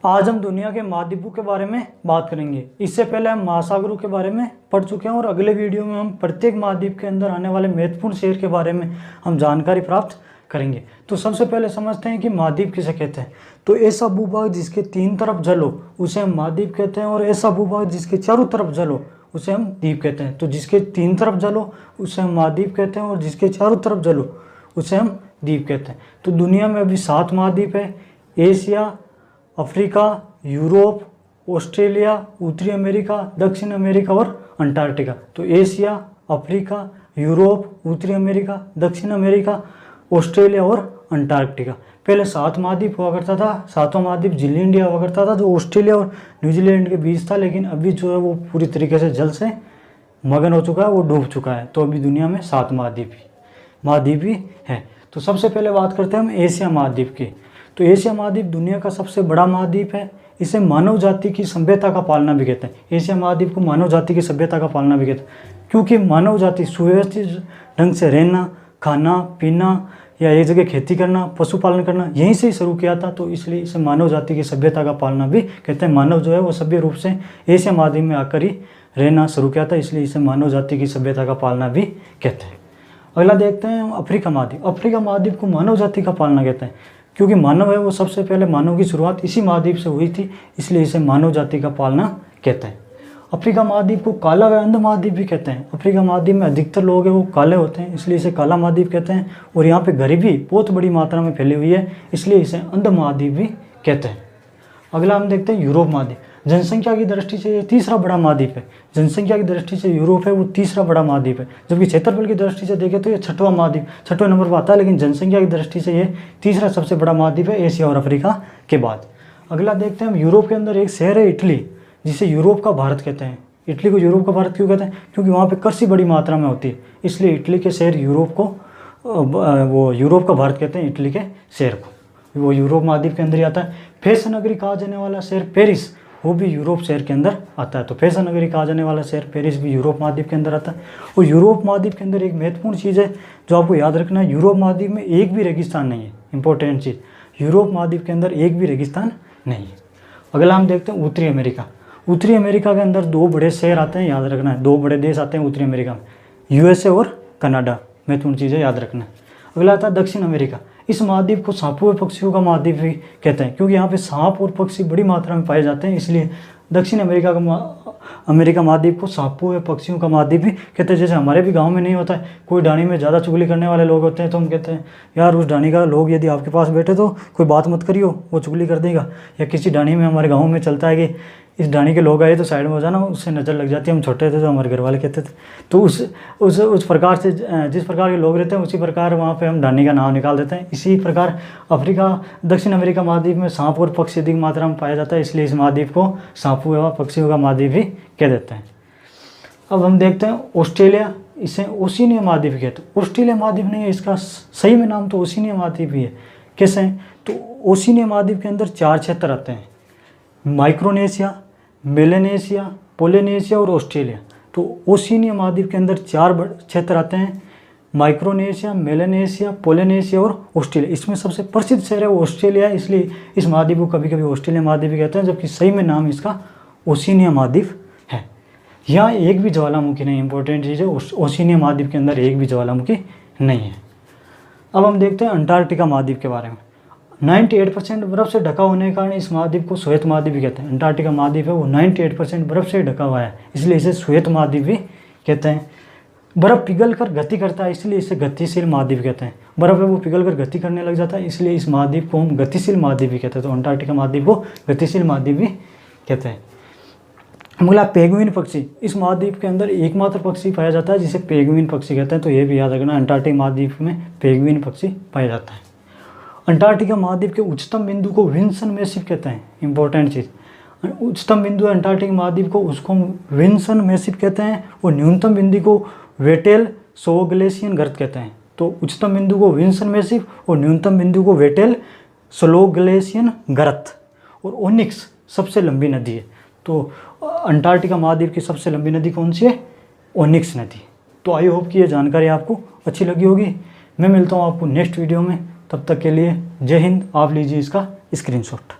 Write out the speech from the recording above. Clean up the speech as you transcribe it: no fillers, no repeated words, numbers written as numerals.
आज हम दुनिया के महाद्वीपों के बारे में बात करेंगे। इससे पहले हम महासागरों के बारे में पढ़ चुके हैं और अगले वीडियो में हम प्रत्येक महाद्वीप के अंदर आने वाले महत्वपूर्ण शहर के बारे में हम जानकारी प्राप्त करेंगे। तो सबसे पहले समझते हैं कि महाद्वीप किसे कहते हैं। तो ऐसा भूभाग जिसके तीन तरफ जल हो उसे हम महाद्वीप कहते हैं, और ऐसा भूभाग जिसके चारों तरफ जल हो उसे हम द्वीप कहते हैं। तो जिसके तीन तरफ जल हो उसे हम महाद्वीप कहते हैं, और जिसके चारों तरफ जल हो उसे हम द्वीप कहते हैं। तो दुनिया में अभी 7 महाद्वीप है: एशिया, अफ्रीका, यूरोप, ऑस्ट्रेलिया, उत्तरी अमेरिका, दक्षिण अमेरिका और अंटार्कटिका। तो एशिया, अफ्रीका, यूरोप, उत्तरी अमेरिका, दक्षिण अमेरिका, ऑस्ट्रेलिया और अंटार्कटिका। पहले 7 महाद्वीप हुआ करता था। 7वां महाद्वीप जिली इंडिया हुआ करता था, जो ऑस्ट्रेलिया और न्यूजीलैंड के बीच था, लेकिन अभी जो है वो पूरी तरीके से जल से मगन हो चुका है, वो डूब चुका है। तो अभी दुनिया में 7 महाद्वीप ही है। तो सबसे पहले बात करते हैं हम एशिया महाद्वीप की। तो एशिया महाद्वीप दुनिया का सबसे बड़ा महाद्वीप है। इसे मानव जाति की सभ्यता का पालना भी कहते हैं। एशिया महाद्वीप को मानव जाति की सभ्यता का पालना भी कहते हैं, क्योंकि मानव जाति सुव्यवस्थित ढंग से रहना, खाना पीना या एक जगह खेती करना, पशुपालन करना यहीं से ही शुरू किया था। तो इसलिए इसे मानव जाति की सभ्यता का पालना भी कहते हैं। मानव जो है वो सभ्य रूप से एशिया महाद्वीप में आकर ही रहना शुरू किया था, इसलिए इसे मानव जाति की सभ्यता का पालना भी कहते हैं। अगला देखते हैं हम अफ्रीका महाद्वीप। अफ्रीका महाद्वीप को मानव जाति का पालना कहते हैं, क्योंकि मानव है वो सबसे पहले मानव की शुरुआत इसी महाद्वीप से हुई थी, इसलिए इसे मानव जाति का पालना कहते हैं। अफ्रीका महाद्वीप को काला व अंध महाद्वीप भी कहते हैं। अफ्रीका महाद्वीप में अधिकतर लोग हैं वो काले होते हैं, इसलिए इसे काला महाद्वीप कहते हैं। और यहाँ पे गरीबी बहुत बड़ी मात्रा में फैली हुई है, इसलिए इसे अंध महाद्वीप भी कहते हैं। अगला हम देखते हैं यूरोप महाद्वीप। जनसंख्या की दृष्टि से ये तीसरा बड़ा महाद्वीप है। जनसंख्या की दृष्टि से यूरोप है वो तीसरा बड़ा महाद्वीप है, जबकि क्षेत्रफल की दृष्टि से देखें तो ये 6वां महाद्वीप 6वें नंबर पर आता है, लेकिन जनसंख्या की दृष्टि से ये तीसरा सबसे बड़ा महाद्वीप है एशिया और अफ्रीका के बाद। अगला देखते हैं हम यूरोप के अंदर एक शहर है इटली, जिसे यूरोप का भारत कहते हैं। इटली को यूरोप का भारत क्यों कहते हैं? क्योंकि वहाँ पे कृषि बड़ी मात्रा में होती है, इसलिए इटली के शहर यूरोप का भारत कहते हैं। इटली के शहर को वो यूरोप महाद्वीप के अंदर ही आता है। फैशन नगरी कहा जाने वाला शहर पेरिस, वो भी यूरोप शहर के अंदर आता है। तो फैशन नगरी कहा जाने वाला शहर पेरिस भी यूरोप महाद्वीप के अंदर आता है। और यूरोप महाद्वीप के अंदर एक महत्वपूर्ण चीज़ है जो आपको याद रखना है, यूरोप महाद्वीप में एक भी रेगिस्तान नहीं है। इंपॉर्टेंट चीज़, यूरोप महाद्वीप के अंदर एक भी रेगिस्तान नहीं है। अगला हम देखते हैं उत्तरी अमेरिका। उत्तरी अमेरिका के अंदर 2 बड़े शहर आते हैं, याद रखना है। 2 बड़े देश आते हैं उत्तरी अमेरिका में, USA और कनाडा। महत्वपूर्ण चीज़ें याद रखना है। अगला आता है दक्षिण अमेरिका। इस महाद्वीप को सांपों व पक्षियों का महाद्वीप भी कहते हैं, क्योंकि यहाँ पे सांप और पक्षी बड़ी मात्रा में पाए जाते हैं, इसलिए दक्षिण अमेरिका महाद्वीप को सांपों व पक्षियों का महाद्वीप भी कहते हैं। जैसे हमारे भी गांव में नहीं होता है, कोई डाणी में ज़्यादा चुगली करने वाले लोग होते हैं, तो हम कहते हैं यार उस डाणी का लोग यदि आपके पास बैठे तो कोई बात मत करियो, वो चुगली कर देगा। या किसी डाणी में हमारे गाँव में चलता है कि इस डाणी के लोग आए तो साइड में हो जाना, उससे नज़र लग जाती है। हम छोटे थे तो हमारे घर वाले कहते थे। तो उस प्रकार से जिस प्रकार के लोग रहते हैं उसी प्रकार वहाँ पे हम डाणी का नाम निकाल देते हैं। इसी प्रकार दक्षिण अमेरिका महाद्वीप में सांप और पक्षी अधिक मात्रा में पाया जाता है, इसलिए इस महाद्वीप को सांपों एवं पक्षियों का महाद्वीप भी कह देते हैं। अब हम देखते हैं ऑस्ट्रेलिया। इसे ओशिनिया महाद्वीप कहते हैं। ऑस्ट्रेलिया महाद्वीप नहीं है, इसका सही में नाम तो ओशिनिया महाद्वीप ही है। कैसे है? तो ओशिनिया महाद्वीप के अंदर 4 क्षेत्र आते हैं: माइक्रोनेशिया, मेलेनेशिया, पोलिनेशिया और ऑस्ट्रेलिया। तो ओशिनिया महाद्वीप के अंदर 4 क्षेत्र आते हैं: माइक्रोनेशिया, मेलेनेशिया, पोलिनेशिया और ऑस्ट्रेलिया। इसमें सबसे प्रसिद्ध शहर है वो ऑस्ट्रेलिया, इसलिए इस महाद्वीप को कभी कभी ऑस्ट्रेलिया महाद्वीप कहते हैं, जबकि सही में नाम इसका ओशिनिया महाद्वीप है। यहाँ एक भी ज्वालामुखी नहीं। इंपॉर्टेंट चीज़ है, ओशिनिया महाद्वीप के अंदर एक भी ज्वालामुखी नहीं है। अब हम देखते हैं अंटार्कटिका महाद्वीप के बारे में। 98% बर्फ़ से ढका होने के कारण इस महाद्वीप को श्वेत महाद्वीप भी कहते हैं। अंटार्कटिका महाद्वीप है वो 98% बर्फ़ से ढका हुआ है, इसलिए इसे श्वेत महाद्वीप भी कहते हैं। बर्फ़ पिघल कर गति करता है, इसलिए इसे गतिशील महाद्वीप कहते हैं। बर्फ़ है वो पिघल कर गति करने लग जाता है, इसलिए इस महाद्वीप को हम गतिशील महाद्वीप भी कहते हैं। तो अंटार्कटिका महाद्वीप को गतिशील महाद्वीप भी कहते हैं। अगला पेंगुइन पक्षी। इस महाद्वीप के अंदर एकमात्र पक्षी पाया जाता है जिसे पेंगुइन पक्षी कहते हैं। तो ये भी याद रखना, अंटार्कटिका महाद्वीप में पेंगुइन पक्षी पाया जाता है। अंटार्कटिका महाद्वीप के उच्चतम बिंदु को विल्सन मैसिव कहते हैं। इंपॉर्टेंट चीज़, उच्चतम बिंदु अंटार्कटिका महाद्वीप को उसको विल्सन मैसिव कहते हैं, और न्यूनतम बिंदु को वेटेल सोग्लेशियन गर्त कहते हैं। तो उच्चतम बिंदु को विल्सन मैसिव और न्यूनतम बिंदु को वेटेल सोग्लेशियन गर्त। और ओनिक्स सबसे लंबी नदी है। तो अंटार्कटिका महाद्वीप की सबसे लंबी नदी कौन सी है? ओनिक्स नदी। तो आई होप कि ये जानकारी आपको अच्छी लगी होगी। मैं मिलता हूँ आपको नेक्स्ट वीडियो में, तब तक के लिए जय हिंद। आप लीजिए इसका स्क्रीनशॉट।